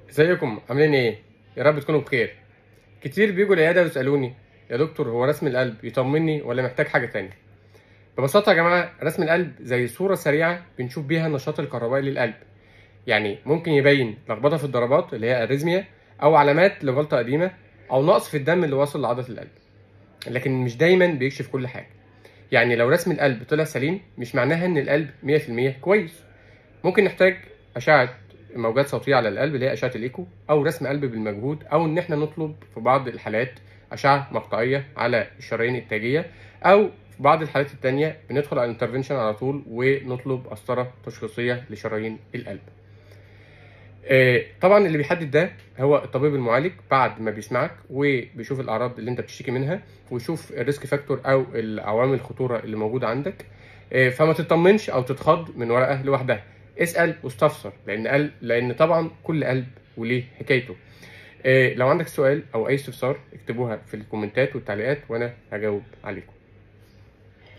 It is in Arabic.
ازيكم عاملين ايه؟ يا رب تكونوا بخير. كتير بيجوا العياده ويسالوني: يا دكتور، هو رسم القلب يطمني ولا محتاج حاجه تانية؟ ببساطه يا جماعه، رسم القلب زي صوره سريعه بنشوف بيها النشاط الكهربائي للقلب. يعني ممكن يبين لخبطه في الضربات اللي هي اريزميا، او علامات لجلطه قديمه، او نقص في الدم اللي واصل لعضله القلب، لكن مش دايما بيكشف كل حاجه. يعني لو رسم القلب طلع سليم مش معناها ان القلب 100% كويس. ممكن نحتاج أشعة موجات صوتية على القلب اللي هي أشعة الإيكو، أو رسم قلب بالمجهود، أو إن إحنا نطلب في بعض الحالات أشعة مقطعية على الشرايين التاجية، أو في بعض الحالات التانية بندخل على الانترفنشن على طول ونطلب قسطرة تشخيصية لشرايين القلب. طبعا اللي بيحدد ده هو الطبيب المعالج بعد ما بيسمعك وبيشوف الأعراض اللي أنت بتشتكي منها، ويشوف الريسك فاكتور أو العوامل الخطورة اللي موجودة عندك. فما تطمنش او تتخض من ورقه لوحدها، اسال واستفسر، لان طبعا كل قلب وليه حكايته. لو عندك سؤال او اي استفسار اكتبوها في الكومنتات والتعليقات وانا هجاوب عليكم.